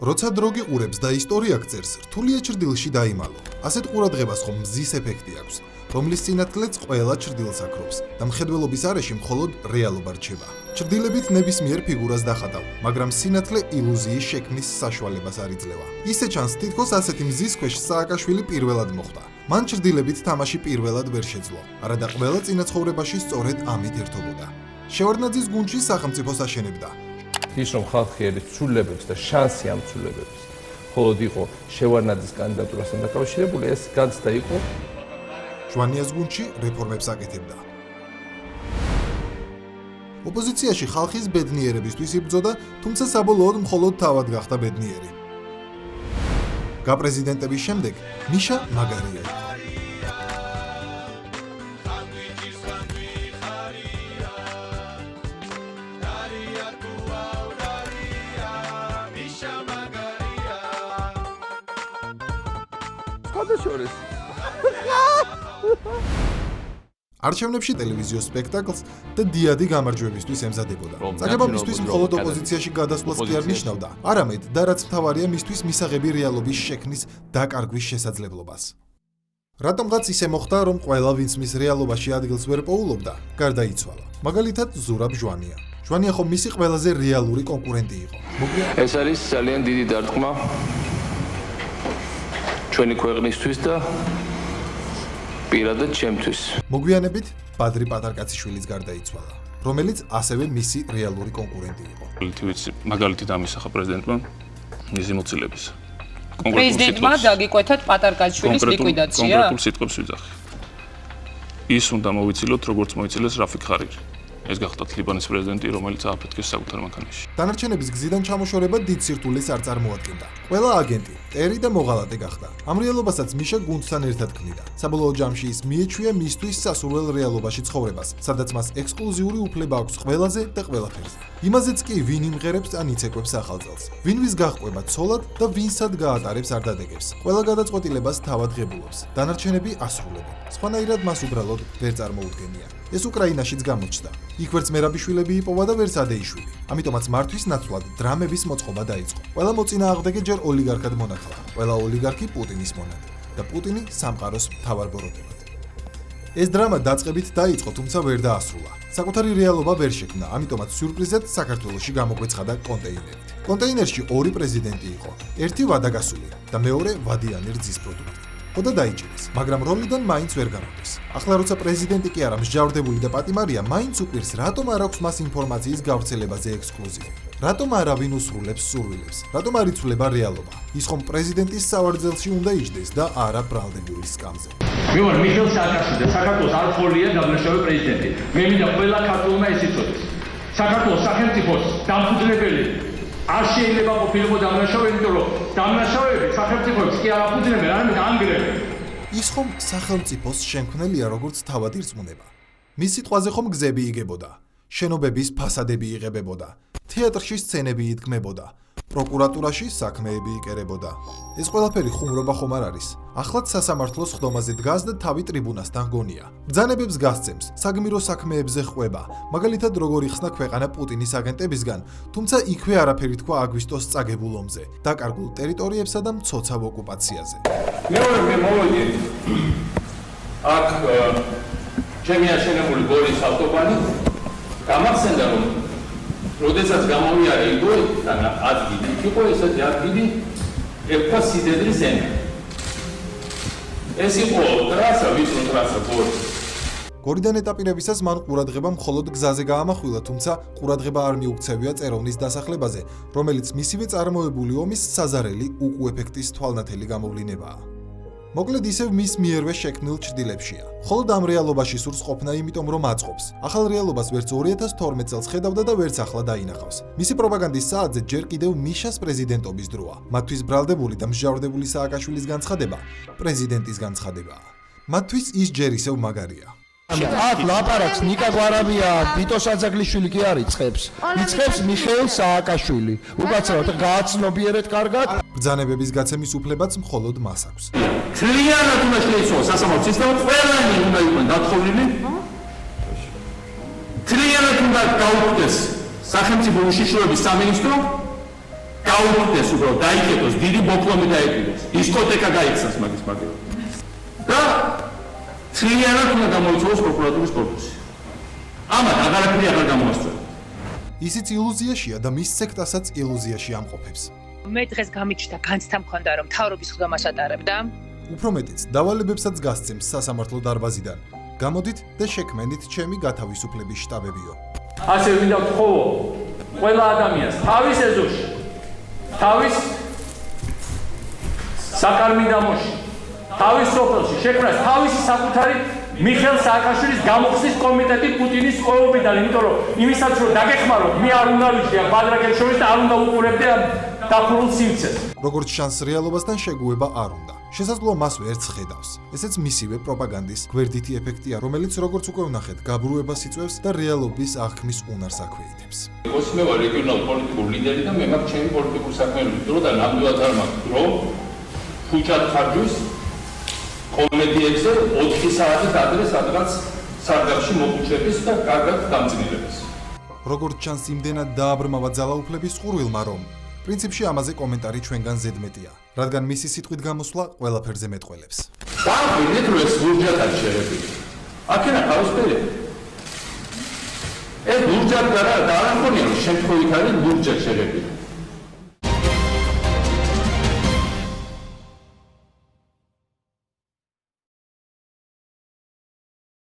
როცა დრო გიყურებს და ისტორია გწერს, რთულია ჭრდილში დაიმალო. ასეთ ყურადღებას ხომ მზის ეფექტი აქვს, რომლის წინათლეც ყველა ჭრდილს აქრობს და მხედველობის არეში მხოლოდ რეალობა რჩება. ჭრდილებით ნებისმიერ ფიგურას დახატავ, მაგრამ სინათლე ილუზიის შექმნის საშუალებას არ იძლევა. ისე ჩანს, თითქოს ასეთი მზის ქვეშ სააკაშვილი პირველად მოხვდა. მან ჭრდილებით თამაში პირველად ვერ შეძლო, არადა ყველა წინაცხოვრებაში სწორედ ამით ერთობოდა. შევარდნაძის გუნდში სახელმწიფოს აშენებდა. ის რომ ხალხი ერის ცვლილებებს და შანსი ამ ცვლილებებს მხოლოდ იყო შევარდნაძის კანდიდატურასთან დაკავშირებული, ეს განცდა იყო. ჟვანიას გუნდში რეფორმებს აკეთებდა. ოპოზიციაში ხალხის ბედნიერებისთვის იბრძოდა, თუმცა საბოლოოდ მხოლოდ თავად გახდა ბედნიერი. გაპრეზიდენტების შემდეგ მიშა მაგარია იყო. არჩევნებში ტელევიზიო სპექტაკლს და დიადი გამარჯვებისთვის ემზადებოდა. წაგება მისთვის მხოლოდ ოპოზიციაში გადასვლას კი არ ნიშნავდა, არამედ და რაც მთავარია მისთვის მისაღები რეალობის შექმნის დაკარგვის შესაძლებლობას. რატომღაც ისე მოხდა, რომ ყველა ვინც მის რეალობაში ადგილს ვერ პოულობდა, გარდაიცვალა. მაგალითად ზურაბ ჟვანია. ჟვანია ხომ მისი ყველაზე რეალური კონკურენტი იყო. ეს არის ძალიან დიდი დარტყმა ჩვენი ქვეყნისთვის და პირადად ჩემთვის. მოგვიანებით ბადრი პატარკაციშვილიც გარდაიცვალა, რომელიც ასევე მისი რეალური კონკურენტი იყო. მაგალითი დამისახა პრეზიდენტმა მისი მოცილების. პრეზიდენტმა დაგიკვეთათ პატარკაციშვილის ლიკვიდაცია? კონკრეტულ სიტყვებს ვიძახი. ის უნდა მოვიცილოთ, როგორც მოიცილეს რაფიკ ხარირი. ეს გახდათ ლიბანის პრეზიდენტი, რომელიც ააფეთქეს საკუთარ მანქანაში. დანარჩენების გზიდან ჩამოშორება დიდ სირთულეს არ წარმოადგენდა. ყველა აგენტი, ტერი და მოღალატე გახდა. ამ რეალობასაც მიშა გუნდთან ერთად ქმნიდა. საბოლოო ჯამში ის მიეჩვია მისთვის სასურველ რეალობაში ცხოვრებას, სადაც მას ექსკლუზიური უფლება აქვს ყველაზე და ყველაფერზე. იმაზეც კი ვინ იმღერებს ან იცეკვებს ახალწელს. ვინ ვის გაჰყვება ცოლად და ვინსად გაატარებს არ დადეგებს. ყველა გადაწყვეტილებას თავად ღებულობს. დანარჩენები ასრულებენ. სხვანაირად მას უბრალოდ ვერ წარმოუდგენია. ეს უკრაინაშიც გამოჩნდა. იქ ვერც მერაბიშვილები იპოვა და ვერც ადეიშვილი. ამიტომაც მართვის ნაცვლად დრამების მოწყობა დაიწყო. ყველა მოწინააღმდეგე ჯერ ოლიგარქად მონათლა. ყველა ოლიგარქი პუტინის მონად და პუტინი სამყაროს მთავარბოროტებად. ეს დრამა დაწყებით დაიწყო, თუმცა ვერ დაასრულა. საკუთარი რეალობა ვერ შექმნა, ამიტომაც სიურპრიზად საქართველოში გამოგვეცხადა კონტეინერით. კონტეინერში ორი პრეზიდენტი იყო. ერთი ვადაგასული და მეორე ვადიანი რძის პროდუქტი. ხოდა დაიჭირეს, მაგრამ რომლიდან მაინც ვერ გამოდის. ახლა როცა პრეზიდენტი კი არა მსჯავრდებული და პატიმარია, მაინც უყვირს, რატომ არ აქვს მას ინფორმაციის გავრცელებაზე ექსკლუზივი. რატომ არავინ უსრულებს სურვილებს? რატომ არ იცვლება რეალობა? ის ხომ პრეზიდენტის სავარძელში უნდა იჯდეს და არა ბრალდებული სკამზე. მე ვარ მიხეილ სააკაშვილი და საქართველოს არ ყოლია დამნაშავე პრეზიდენტი. მე მინდა ყველა ქართველმა ეს იცოდეს. საქართველოს სახელმწიფოს დამფუძნებელი არ შეიძლება ყოფილიყო დამნაშავე, იმიტომ რომ დამნაშავეები სახელმწიფოებს კი არ აფუძნებენ, არამედ ანგრევენ. ის ხომ სახელმწიფოს შემქმნელია, როგორც თავად ირწმუნება. მის სიტყვაზე ხომ გზები იგებოდა, შენობების ფასადები იღებებოდა, თეატრში სცენები იდგმებოდა, პროკურატურაში საქმეები იკერებოდა. ეს ყველაფერი ხუმრობა ხომ არ არის? ახლაც სასამართლოს ხდომაზე დგას და თავი ტრიბუნასთან გონია. ბრძანებებს გასცემს, საგმირო საქმეებზე ხვება, მაგალითად როგორ იხსნა ქვეყანა პუტინის აგენტებისგან, თუმცა იქვე არაფერი თქვა აგვისტოს წაგებულ ომზე, დაკარგულ ტერიტორიებსა და მცოცავ ოკუპაციაზე. მე მოვედი აქ ჩემი აშენებული გორის ავტობანი გამახსენდა რომ როდესაც გამოვიარე იგოიდან ადგილი, იყო ესეთი ადგილი ერქვა სიდედრის ენა. ეს იყო ტრასა, ვიწრო ტრასა გორის. გორიდან ეტაპირებისას მან ყურადღება მხოლოდ გზაზე გაამახვილა, თუმცა ყურადღება არ მიუქცევია წეროვნის დასახლებაზე, რომელიც მისივე წარმოებული ომის საზარელი უკუეფექტის თვალნათელი გამოვლინებაა. მოკლედ ისევ მის მიერვე შექმნილ ჭრდილებშია. მხოლოდ ამ რეალობაში სურს ყოფნა, იმიტომ რომ აწყობს. ახალ რეალობას ვერც 2012 წელს ხედავდა და ვერც ახლა დაინახავს. მისი პროპაგანდის საათზე ჯერ კიდევ მიშას პრეზიდენტობის დროა. მათთვის ბრალდებული და მსჯავრდებული სააკაშვილის განცხადება პრეზიდენტის განცხადებაა. მათთვის ის ჯერ ისევ მაგარია. აქ ლაპარაკს ნიკა გვარამია, ბიტო საძაგლიშვილი კი არ იწყებს. იწყებს მიხეილ სააკაშვილი. უკაცრავად გააცნობიერეთ კარგად. ბრძანებების გაცემის უფლებაც მხოლოდ მას აქვს. ძალიანად უნდა შეიცვალოს სასამართლო სისტემა, ყველანი უნდა იყვნენ დათხოვილი. ძალიანად უნდა გაუქმდეს სახელმწიფო უშიშროების სამინისტრო გაუქმდეს უბრალოდ დაიკეტოს დიდი ბოკლომი დაეკიდოს დისკოტეკა გაიქცეს მაგის მაგერ და ცილიანად უნდა გამოიწვიოს პროკურატურის კორპუსი ამათ აღარაფერი აღარ გამოასწორებს ისიც ილუზიაშია და მის სექტასაც ილუზიაში ამყოფებს. მე დღეს გამიჩნდა განცდა მქონდა რომ თავრობის ხდომას ატარებდა. უფრო მეტიც, დავალებებსაც გასცემს სასამართლო დარბაზიდან. გამოდით და შექმენით ჩემი გათავისუფლების შტაბებიო. ასე მინდა ვთხოვო ყველა ადამიანს თავის ეზოში თავის საკარმიდამოში თავის სოფელში შექმნას თავისი საკუთარი მიხეილ სააკაშვილის გამოხსნის კომიტეტი პუტინის ყოველდღიურად, იმიტომ რომ იმისაც რომ დაგეხმაროთ, მე არ უნდა ვიჭრე ამ ბადრაკებს შორის და არ უნდა უყურებდე ამ დახურულ სივრცეს. როგორც ჩანს რეალობასთან შეგუება არ უნდა. შესაძლოა მას ვერც ხედავს. ესეც მისივე პროპაგანდის გვერდითი ეფექტია, რომელიც როგორც უკვე ვნახეთ, გაბრუებას იწვევს და რეალობის აღქმის უნარს აქვეითებს. ოსი მე ვარ რეგიონალ პოლიტიკური ლიდერი და მე მაქვს ჩემი პოლიტიკური საქმიანობის დრო და ნამდვილად არ მაქვს დრო ფუჭად ხარჯვის კომედიებზე 4 საათით ადრე სადღაც სარდაფში მოხუჩების და კარგად დამძნილების. როგორც ჩანს, იმდენად დააბრმავა ძალაუფლების ყურვილმა, რომ პრინციპში ამაზე კომენტარი ჩვენგან ზედმეტია, რადგან მისი სიტყვით გამოსვლა ყველაფერზე მეტყველებს. დაახვიდეთ რომ ეს ლურჯად არის შერებული. აქენა ყავისფერი. ეს ლურჯად და არ ახონია რომ შემთხვევით არის ლურჯად შერებული.